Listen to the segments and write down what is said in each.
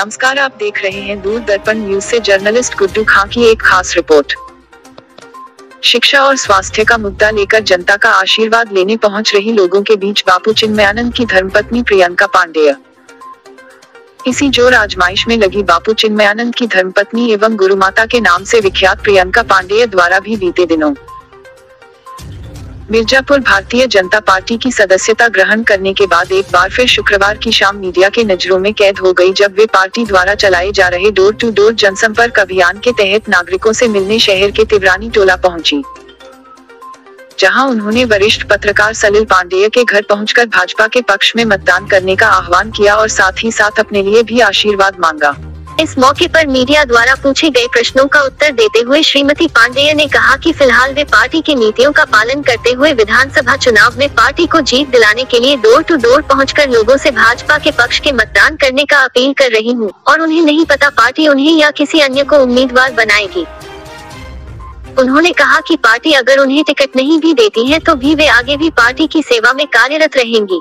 नमस्कार, आप देख रहे हैं दूरदर्पण न्यूज से जर्नलिस्ट गुड्डू खां की एक खास रिपोर्ट। शिक्षा और स्वास्थ्य का मुद्दा लेकर जनता का आशीर्वाद लेने पहुंच रही लोगों के बीच बापू चिन्मयानंद की धर्मपत्नी प्रियंका पांडेय। इसी जोर आजमाइश में लगी बापू चिन्मयानंद की धर्मपत्नी एवं गुरुमाता के नाम से विख्यात प्रियंका पांडेय द्वारा भी बीते दिनों मिर्जापुर भारतीय जनता पार्टी की सदस्यता ग्रहण करने के बाद एक बार फिर शुक्रवार की शाम मीडिया के नजरों में कैद हो गई, जब वे पार्टी द्वारा चलाए जा रहे डोर टू डोर जनसंपर्क अभियान के तहत नागरिकों से मिलने शहर के तिवरानी टोला पहुंची, जहां उन्होंने वरिष्ठ पत्रकार सलिल पांडेय के घर पहुंचकर भाजपा के पक्ष में मतदान करने का आह्वान किया और साथ ही साथ अपने लिए भी आशीर्वाद मांगा। इस मौके पर मीडिया द्वारा पूछे गए प्रश्नों का उत्तर देते हुए श्रीमती पांडेय ने कहा कि फिलहाल वे पार्टी की नीतियों का पालन करते हुए विधानसभा चुनाव में पार्टी को जीत दिलाने के लिए डोर टू डोर पहुंचकर लोगों से भाजपा के पक्ष के मतदान करने का अपील कर रही हूं और उन्हें नहीं पता पार्टी उन्हें या किसी अन्य को उम्मीदवार बनाएगी। उन्होंने कहा कि पार्टी अगर उन्हें टिकट नहीं भी देती है तो भी वे आगे भी पार्टी की सेवा में कार्यरत रहेंगी।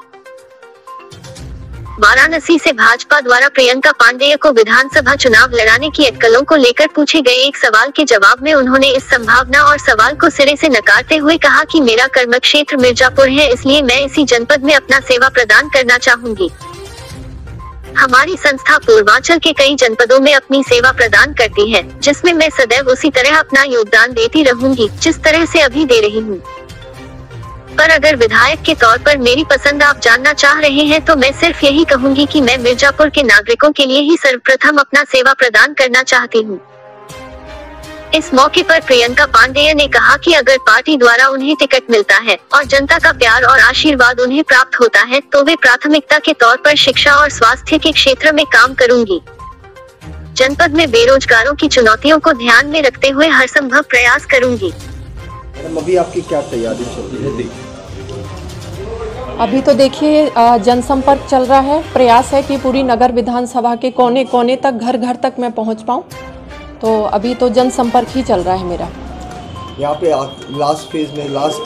वाराणसी से भाजपा द्वारा प्रियंका पांडेय को विधानसभा चुनाव लड़ाने की अटकलों को लेकर पूछे गए एक सवाल के जवाब में उन्होंने इस संभावना और सवाल को सिरे से नकारते हुए कहा कि मेरा कर्म क्षेत्र मिर्जापुर है, इसलिए मैं इसी जनपद में अपना सेवा प्रदान करना चाहूंगी। हमारी संस्था पूर्वांचल के कई जनपदों में अपनी सेवा प्रदान करती है, जिसमें मैं सदैव उसी तरह अपना योगदान देती रहूंगी जिस तरह से अभी दे रही हूँ। पर अगर विधायक के तौर पर मेरी पसंद आप जानना चाह रहे हैं तो मैं सिर्फ यही कहूंगी कि मैं मिर्जापुर के नागरिकों के लिए ही सर्वप्रथम अपना सेवा प्रदान करना चाहती हूँ। इस मौके पर प्रियंका पांडेय ने कहा कि अगर पार्टी द्वारा उन्हें टिकट मिलता है और जनता का प्यार और आशीर्वाद उन्हें प्राप्त होता है तो वे प्राथमिकता के तौर पर शिक्षा और स्वास्थ्य के क्षेत्र में काम करूंगी। जनपद में बेरोजगारों की चुनौतियों को ध्यान में रखते हुए हर संभव प्रयास करूंगी। अभी आपकी क्या तैयारी चल रही है? अभी तो देखिए जनसंपर्क चल रहा है। प्रयास है कि पूरी नगर विधानसभा के कोने कोने तक, घर घर तक मैं पहुंच पाऊं। तो अभी तो जनसंपर्क ही चल रहा है मेरा। यहाँ पे लास्ट फेज में लास्ट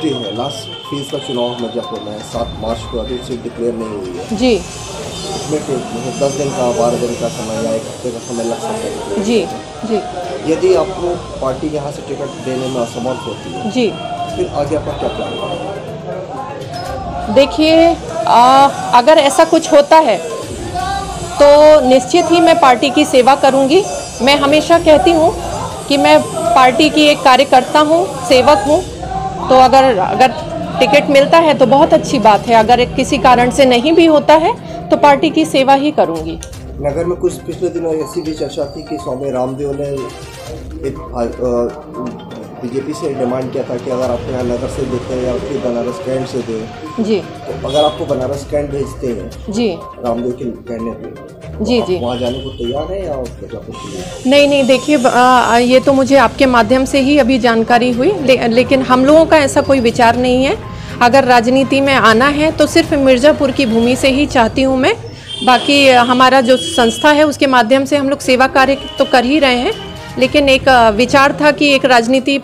फेज का चुनाव मिर्जापुर में 7 मार्च को अभी से डिक्लेयर नहीं हुई है जी। इसमें 10 दिन का 12 दिन का समय या 1 हफ्ते का समय लग सकता है जी जी। यदि आपको पार्टी यहाँ से टिकट देने में असमर्थ होती है जी, फिर आगे आपका क्या प्लान है? देखिए अगर ऐसा कुछ होता है तो निश्चित ही मैं पार्टी की सेवा करूंगी। मैं हमेशा कहती हूं कि मैं पार्टी की एक कार्यकर्ता हूं, सेवक हूं। तो अगर टिकट मिलता है तो बहुत अच्छी बात है, अगर किसी कारण से नहीं भी होता है तो पार्टी की सेवा ही करूंगी। नगर में कुछ पिछले दिनों ऐसी भी चर्चा थी कि स्वामी रामदेव ने बीजेपी से डिमांड किया था कि अगर आप यहाँ नगर से देते हैं या फिर बनारस कैंट से दें जी, तो अगर आपको बनारस कैंट भेजते हैं जी रामदेव के कहने पे जी जी, वहाँ जाने को तैयार है या नहीं? देखिए ये तो मुझे आपके माध्यम से ही अभी जानकारी हुई, लेकिन हम लोगों का ऐसा कोई विचार नहीं है। अगर राजनीति में आना है तो सिर्फ मिर्जापुर की भूमि से ही चाहती हूँ मैं। बाकी हमारा जो संस्था है उसके माध्यम से हम लोग सेवा कार्य तो कर ही रहे हैं, लेकिन एक विचार था कि एक राजनीति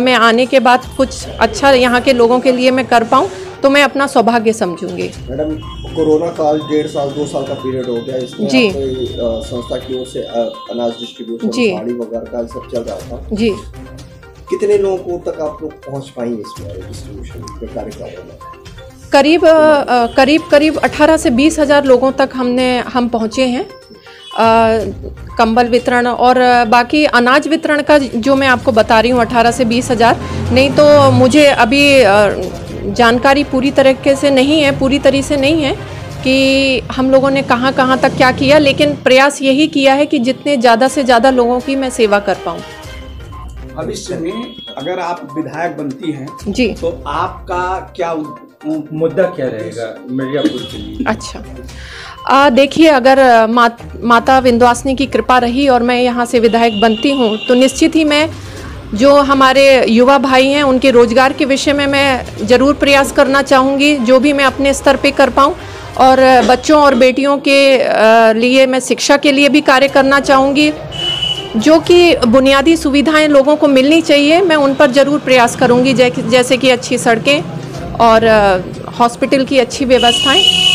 में आने के बाद कुछ अच्छा यहाँ के लोगों के लिए मैं कर पाऊँ तो मैं अपना सौभाग्य समझूंगी। मैडम, कोरोना काल 1.5 साल 2 साल का पीरियड हो गया, इसमें जी संस्था की ओर से अनाज डिस्ट्रीब्यूशन साड़ी वगैरह का सब चल रहा था जी। कितने लोगों तक आप लोग पहुँच पाएंगे इसमें डिस्ट्रीब्यूशन के कार्यक्रम में? करीब 18 से 20 हज़ार लोगों तक हम पहुँचे हैं। कंबल वितरण और बाकी अनाज वितरण का जो मैं आपको बता रही हूँ 18 से 20 हज़ार, नहीं तो मुझे अभी जानकारी पूरी तरीके से नहीं है कि हम लोगों ने कहाँ कहाँ तक क्या किया, लेकिन प्रयास यही किया है कि जितने ज़्यादा से ज़्यादा लोगों की मैं सेवा कर पाऊँ। भविष्य में अगर आप विधायक बनती हैं जी तो आपका क्या मुद्दा क्या रहेगा मिर्जापुर के लिए? अच्छा, देखिए अगर माता विंध्यवासिनी की कृपा रही और मैं यहाँ से विधायक बनती हूँ तो निश्चित ही मैं जो हमारे युवा भाई हैं उनके रोजगार के विषय में मैं ज़रूर प्रयास करना चाहूँगी, जो भी मैं अपने स्तर पे कर पाऊँ। और बच्चों और बेटियों के लिए मैं शिक्षा के लिए भी कार्य करना चाहूँगी। जो कि बुनियादी सुविधाएं लोगों को मिलनी चाहिए, मैं उन पर ज़रूर प्रयास करूँगी, जैसे कि अच्छी सड़कें और हॉस्पिटल की अच्छी व्यवस्थाएं।